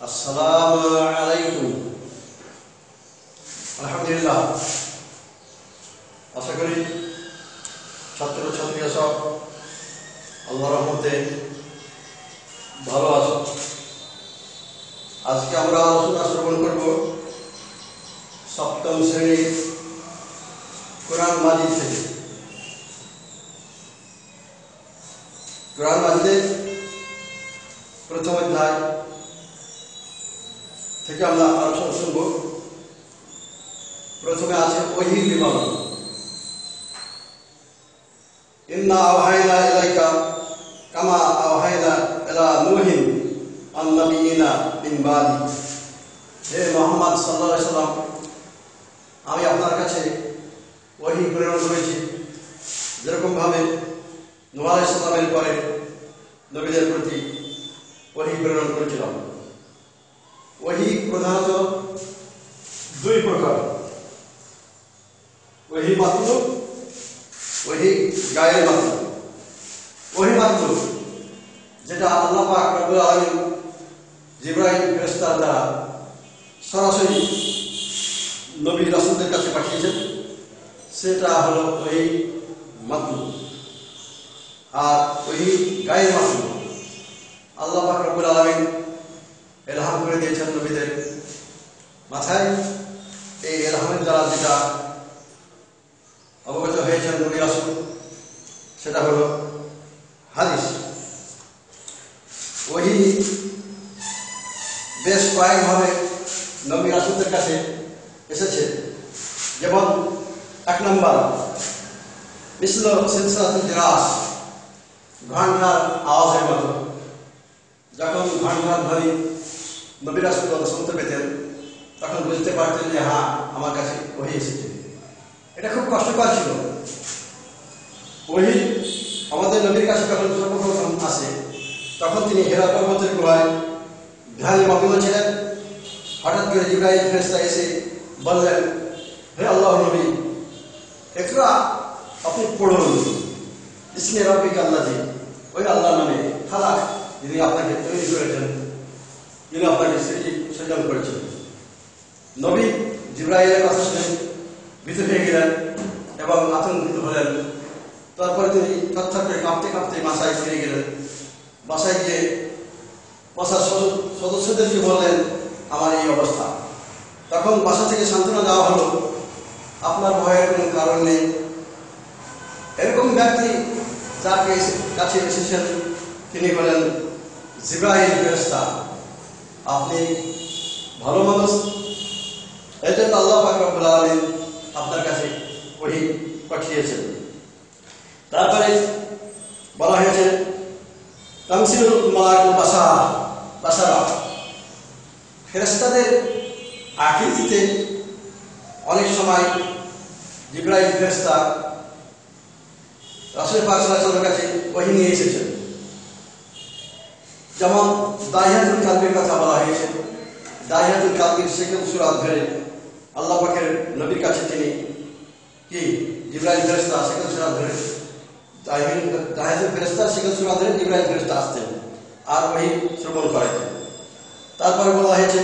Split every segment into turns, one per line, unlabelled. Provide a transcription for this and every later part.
আসসালামু আলাইকুম। আলহামদুলিল্লাহ, আশা করি ছাত্রছাত্রীরা সব আল্লাহর রহমতে ভালো আছো। আজকে আমরা আলোচনা শ্রবণ করব সপ্তম শ্রেণীর কোরআন মাজিদ থেকে। কোরআন মাজিদের প্রথম অধ্যায় থেকে আমরা আলোচনা শুনব। প্রথমে আছে ওহীর বিবরণ। ইন্না আওহাইনা ইলাইকা কামা আওহাইনা ইলা নূহিন ওয়ান নাবিয়িনা মিন বাদি। হে মুহাম্মদ সাল্লাল্লাহু আলাইহি সাল্লাম, আমি আপনার কাছে ওহী প্রেরণ করেছি যেরকম ভাবে নূহ আলাইহিস সালামের পরে নবীদের প্রতি ওহী প্রেরণ করেছিলাম। ওহী প্রধানত দুই প্রকার, ওহী মাতলুব, ওহী গায়ের মাতলুব। ওহী মাতলুব যেটা আল্লাহ পাক রব্বুল আলামিন জিবরাইল ফেরেশতার দ্বারা সরাসরি নবী রাসূলদের কাছে পাঠিয়েছেন, সেটা হলো ওহী মাতলুব। আর ওহী গায়ের মাতলুব আল্লাহ পাক রব্বুল আলামিন ইলহাম করে দিয়েছেন নবীদের মাথায়। এই ইলহামের দ্বারা যেটা অবগত হয়েছেন নবী রাসূল, সেটা হলো হাদিস। ওহী বেশ কয়েকভাবে নবী রাসূলদের কাছে এসেছে। যেমন এক নম্বর, মিসল সিলসিলাতুল জিরাস, ঘণ্টার আওয়াজের মতো। যখন ঘণ্টার ধ্বনি নবী রাসূল শুনতে পেতেন, তখন বুঝতে পারতেন যে হ্যাঁ, আমার কাছে ওহী এসেছে। এটা খুব কষ্টকর ছিল। ওহী আমাদের নবীর কাছে যখন সর্বপ্রথম আসে, তখন তিনি হিরা পর্বতের গুহায় ধ্যানে মগ্ন ছিলেন। হঠাৎ করে জিবরাইল ফেরেশতা এসে বললেন, হে আল্লাহর নবী, ইকরা, আপনি পড়ুন, ইসমে রাব্বিকাল লাযী, ওই আল্লাহর নামে, খালাক, যিনি আপনাকে তৈরি করেছেন, যিনি আপনাকে সৃজন করেছেন। নবী জিবরাইলের কথা শুনে ভীত হয়ে গেলেন এবং আতঙ্কিত হলেন। তারপরে তিনি থরথর করে কাঁপতে কাঁপতে বাসায় ফিরে গেলেন। বাসায় গিয়ে বাসার সদস্যদেরকে বললেন, আমার এই অবস্থা। তখন বাসা থেকে সান্ত্বনা দেওয়া হলো, আপনার ভয়ের কোনো কারণ নেই। এরকম ব্যক্তি যার কাছে এসেছেন তিনি বলেন জিবরাইল ফেরেশতা, আপনি ভালো মানুষ, এই জন্য আল্লাহ পাক রব্বুল আলামিন আপনার কাছে ওহী পাঠিয়েছেন। তারপরে বলা হয়েছে তামসিলুল মালাকুল বাসারা, ফেরেশতাদের আকৃতিতে অনেক সময় জিবরাইল ফেরেশতা রাসূল পাক সাল্লাল্লাহু আলাইহি ওয়াসাল্লামের কাছে ওহী নিয়ে এসেছেন। যেমন দাহিয়াতুল কালবির কথা বলা হয়েছে। দাহিয়াতুল কালবির সেকেন্ড সূরা ধরে আল্লাহ পাকের নবীর কাছে তিনি কি জিবরাইল ফেরেশতা সেকেন্ড সূরা ধরে দাহিয়াতুল ফেরেশতা সেকেন্ড সূরা ধরে জিবরাইল ফেরেশতা আসতেন আর ওহী শ্রবণ করাতেন। তারপরে বলা হয়েছে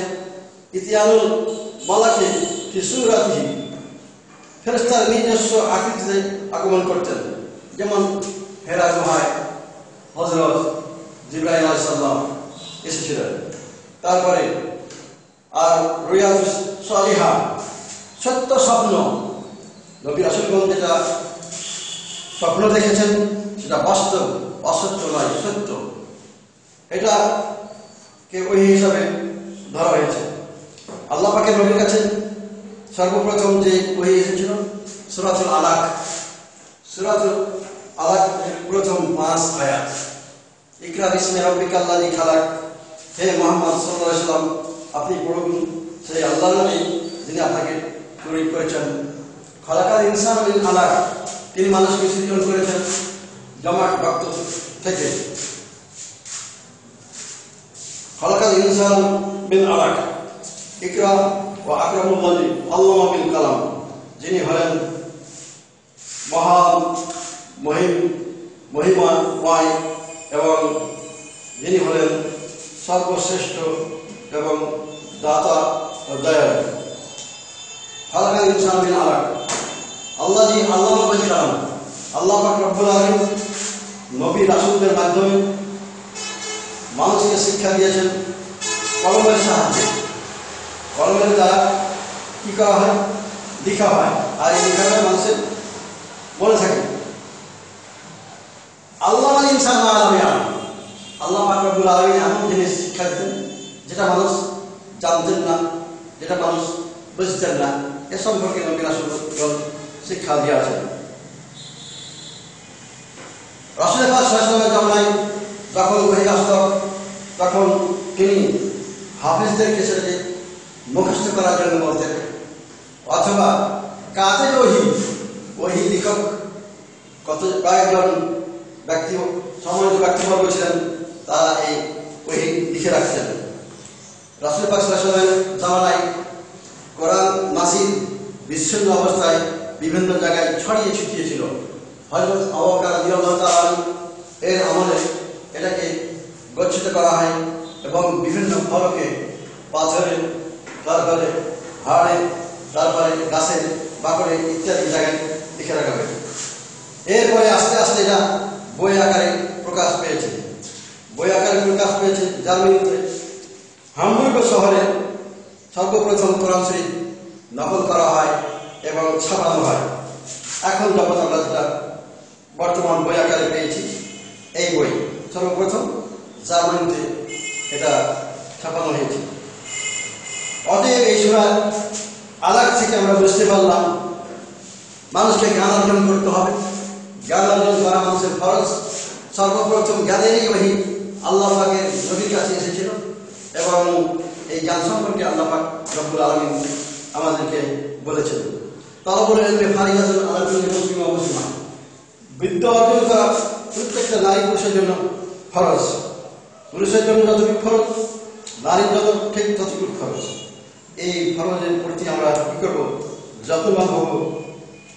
ইতিয়ানুল মালাকি ফি সূরাতিহি, ফেরেশতার নিজস্ব আকৃতিতে আগমন করতেন। যেমন হেরা গুহায় হযরত জিবরাইল আলাইহিস সালাম এসেছিলেন। তারপরে আর রুয়াতুস সালিহা, সত্য স্বপ্ন, নবী রাসূলগণ যেটা স্বপ্ন দেখেছেন সেটা বাস্তব, অসত্য নয়, সত্য। এটা কে ওহী হিসাবে ধরা হয়েছে। আল্লাহ পাকের নবীর কাছে সর্বপ্রথম যে ওহী এসেছিল সূরাতুল আলাক। সূরাতুল আলাক প্রথম 5 আয়াত, ইকরা বিসমি রাব্বিকাল লাযী খালাক, হে মুহাম্মদ সাল্লাল্লাহু আলাইহি ওয়াসাল্লাম, আপনি পড়ুন সেই আল্লাহর নামে যিনি আপনাকে তৈরি করেছেন। খালাকাল ইনসান মিন আলাক, তিনি মানুষকে সৃজন করেছেন জমাট রক্ত থেকে। খালাকাল ইনসান মিন আলাক, ইকরা ওয়া আকরামুল্লাযী আল্লামা বিল কালাম, যিনি হলেন মহান মহিমাময় এবং যিনি হলেন সর্বশ্রেষ্ঠ এবং দাতা ও দয়ালু। খালাকাল ইনসান মিন আলাক। আল্লাহ কালাম, আল্লাহ পাক রব্বুল আলামিন নবী রাসূলদের মাধ্যমে মানুষকে শিক্ষা দিয়েছেন কলমের সাহায্যে। কলমের দ্বারা কি করা হয়? লেখা হয়, আর এই লেখাটা মানুষের মনে থাকে। আল্লাহ ইনসান মা লাম ইয়ালাম। আল্লাহ পাক রব্বুল আলামিন এমন জিনিস শিক্ষা দিতেন যেটা মানুষ জানতেন না, যেটা মানুষ বুঝতেন না। এ সম্পর্কে নবী রাসূলগণ শিক্ষা দিয়েছেন। রাসূল পাক সাল্লাল্লাহু আলাইহি ওয়াসাল্লামের জামানায় যখন ওহী আসত, তখন তিনি হাফেজদেরকে সেটাকে মুখস্থ করার জন্য বলতেন, অথবা কাতেব ওহী লেখক কয়েকজন ব্যক্তি, সম্মানিত ব্যক্তিবর্গ ছিলেন, তারা এই ওহী লিখে রাখতেন। রাসূল পাক সাল্লাল্লাহু আলাইহি ওয়াসাল্লামের জামানায় কোরআন নাযিল বিচ্ছিন্ন অবস্থায় বিভিন্ন জায়গায় ছড়িয়ে ছিটিয়ে ছিল। হযরত আবু বকর রাদিয়াল্লাহু তাআলা এর আমলে এটাকে গচ্ছিত করা হয় এবং বিভিন্ন ফলকে, পাথরে, তারপরে হাড়ে, তারপরে গাছের বাকড়ে ইত্যাদি জায়গায় লিখে রাখা হয়। এরপরে আস্তে আস্তে এটা বই আকারে প্রকাশ পেয়েছে। বই আকারে প্রকাশ পেয়েছে জার্মানিতে হামবুর্গ শহরে সর্বপ্রথম কোরআন শরীফ নকল করা হয় এবং ছাপানো হয়। এখন যখন আমরা যেটা বর্তমান বই আকারে পেয়েছি, এই বই সর্বপ্রথম জার্মানিতে এটা ছাপানো হয়েছে। অতএব এই সূরা আলাক থেকে আমরা বুঝতে পারলাম মানুষকে জ্ঞান অর্জন করতে হবে। জ্ঞান অর্জন করা মানুষের ফরজ। সর্বপ্রথম জ্ঞানেরই ওহী আল্লাহ পাকের নবীর কাছে এসেছিল এবং এই জ্ঞান সম্পর্কে আল্লাহ পাক রব্বুল আলামিন আমাদেরকে বলেছেন, তালাবুল ইলমি ফারিদাতুন আলা কুল্লি মুসলিম ওয়া মুসলিমা। বিদ্যা অর্জন করা প্রত্যেকটা নারী পুরুষের জন্য ফরজ। পুরুষের জন্য যতটুকু ফরজ, নারীর জন্য ঠিক ততটুকু ফরজ। এই ফরজের প্রতি আমরা কি করব? যত্নবান হব।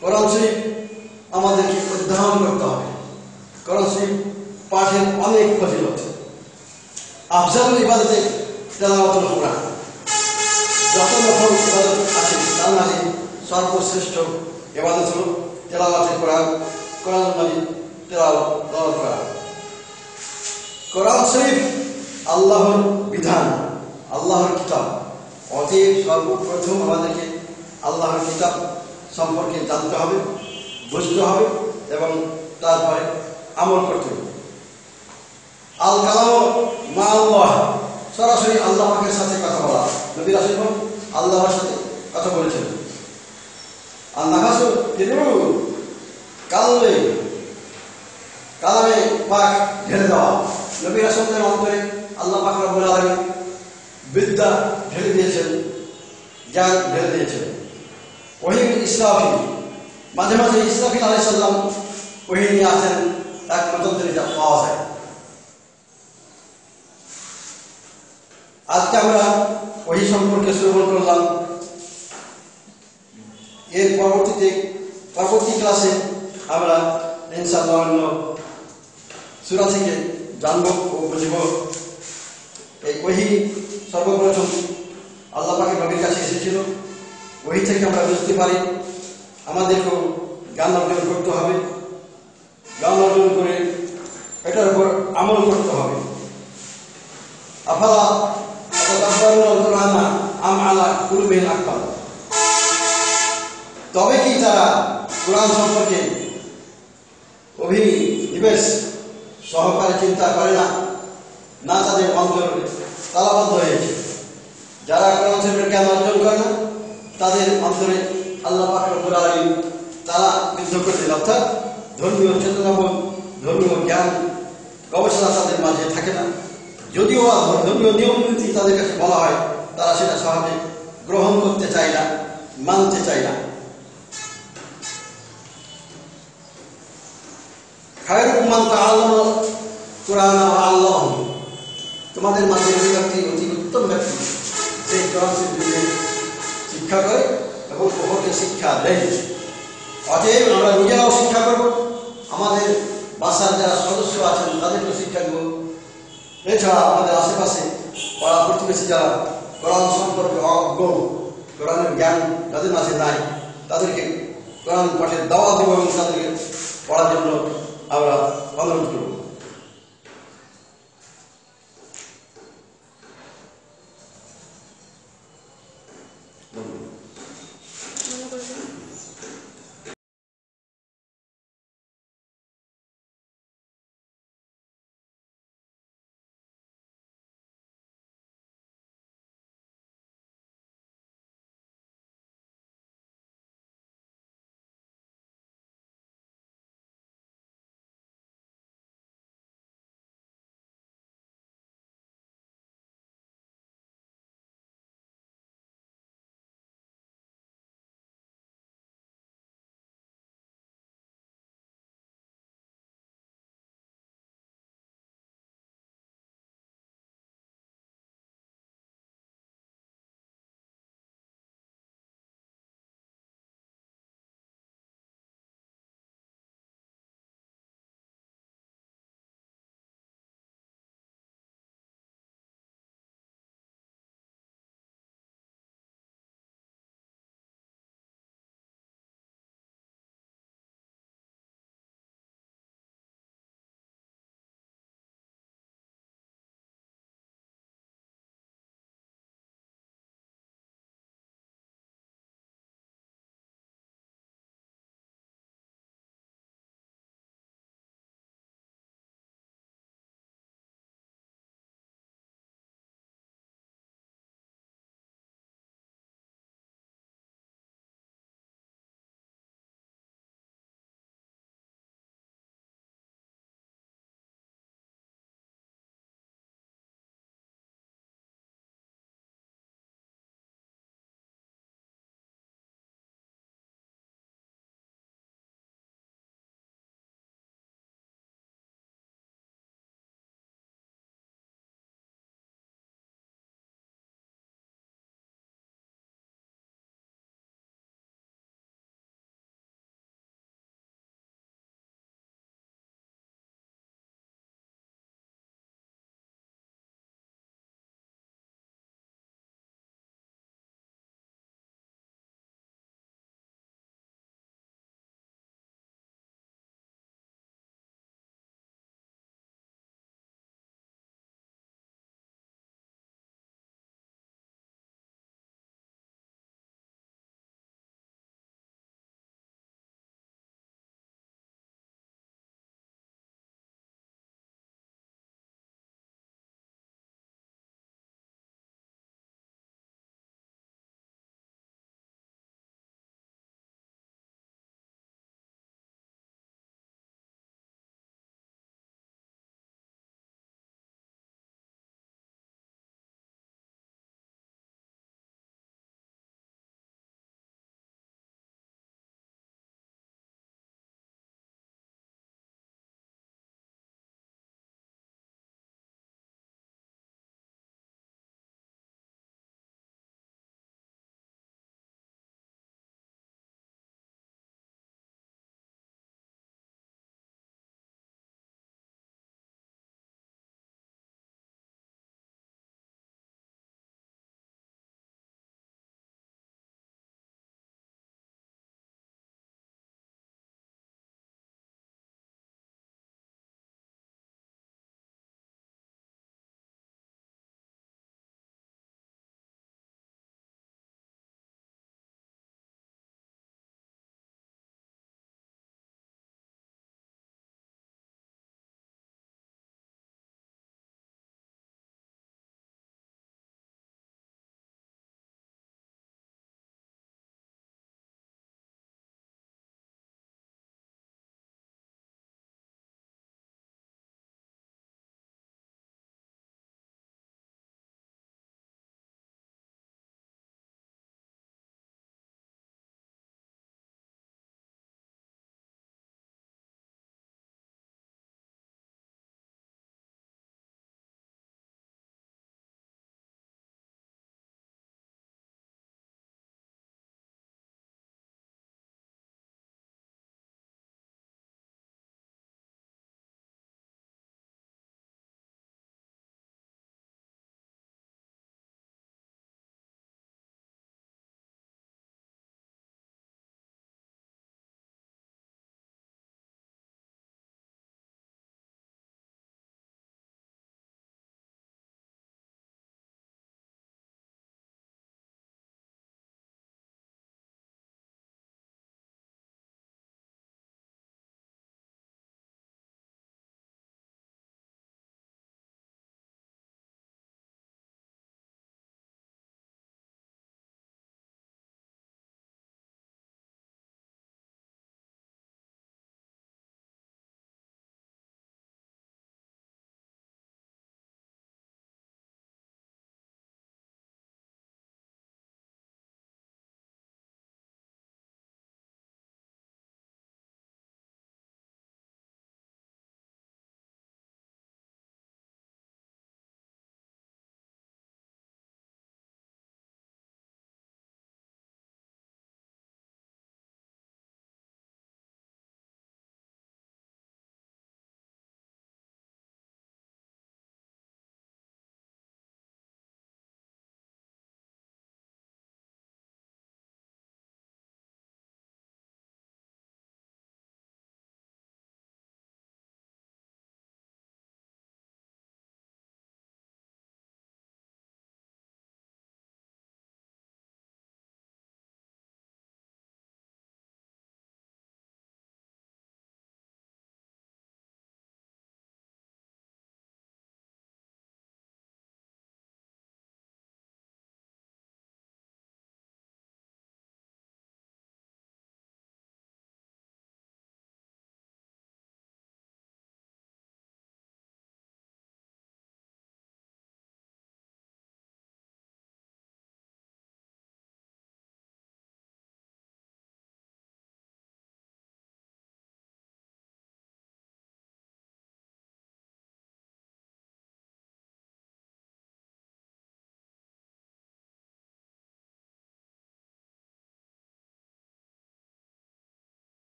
কোরআন শরীফ আমাদেরকে অধ্যয়ন করতে হবে। কোরআন শরীফ পাঠের অনেক ফজিলত। আফজালুল ইবাদতে তেলাওয়াতুল কোরআন। যত রকম ইবাদত আছে তার মাঝে সর্বশ্রেষ্ঠ ইবাদত হলো তেলাওয়াতুল কোরআন। কোরআন মাজিদ তেলাওয়াত করা। কোরআন শরীফ আল্লাহর বিধান, আল্লাহর কিতাব। অতএব সর্বপ্রথম আমাদেরকে আল্লাহর কিতাব সম্পর্কে জানতে হবে, বুঝতে হবে এবং তারপরে আমল করতে হবে। আল কালাম মা আল্লাহ, সরাসরি আল্লাহ পাকের সাথে কথা বলা। নবী রাসূল আল্লাহর সাথে কথা বলেছেন। আর নাফাসু তিরু কালামে পাক ঢেলে দেওয়া। নবী রাসূলের অন্তরে আল্লাহ পাক রব্বুল আলামিন বিদ্যা ঢেলে দিয়েছেন, জ্ঞান ঢেলে দিয়েছেন। ওহী ইসরাফিল, মাঝে মাঝে ইসরাফিল আলাইহিস সালাম ওহী নিয়ে আসেন, এক মতান্তরে যা পাওয়া যায়। আজকে আমরা ওহী সম্পর্কে শ্রবণ করলাম। এর পরবর্তী ক্লাসে আমরা ইনশাআল্লাহ অন্য সূরা থেকে জানব ও বুঝব। এই ওহী সর্বপ্রথম আল্লাহ পাকের নবীর কাছে এসেছিল। ওহী থেকে আমরা বুঝতে পারি আমাদেরকেও জ্ঞান অর্জন করতে হবে। জ্ঞান অর্জন করে এটার উপর আমল করতে হবে। আফালা তাদাব্বারুল কুরআন আম আলা কুলুবিন আকফাল। তবে কি তারা কোরআন সম্পর্কে অভিনিবেশ সহকারে চিন্তা করে না, না তাদের অন্তর তালাবদ্ধ হয়েছে। যারা কোরআন শরীফের জ্ঞান অর্জন করে না, তাদের অন্তরে আল্লাহ পাক রব্বুল আলামিন তালা বিদ্ধ করে দেন। অর্থাৎ ধর্মীয় চেতনাবোধ, ধর্মীয় জ্ঞান গবেষণা তাদের মাঝে থাকে না। যদিও ধর্মীয় নিয়মনীতি তাদের কাছে বলা হয়, তারা সেটা সহজে গ্রহণ করতে চায় না, মানতে চায় না। খায়রুকুম মান তাআল্লামা কুরআন ওয়া আল্লামাহু। তোমাদের মাঝে ওই ব্যক্তি অতি উত্তম ব্যক্তি যে কোরআন শরীফের শিক্ষা করে এবং অপরকে শিক্ষা দেয়। অতএব আমরা নিজেরাও শিক্ষা করব, আমাদের বাসার যারা সদস্য আছেন তাদেরকেও শিক্ষা দেব। এছাড়া আমাদের আশেপাশে পাড়া প্রতিবেশী যারা কোরআন সম্পর্কে অজ্ঞ, কোরআনের জ্ঞান যাদের মাঝে নাই, তাদেরকে কোরআন পাঠের দাওয়াত দেব এবং তাদেরকে পড়ার জন্য আমরা অনুরোধ করব।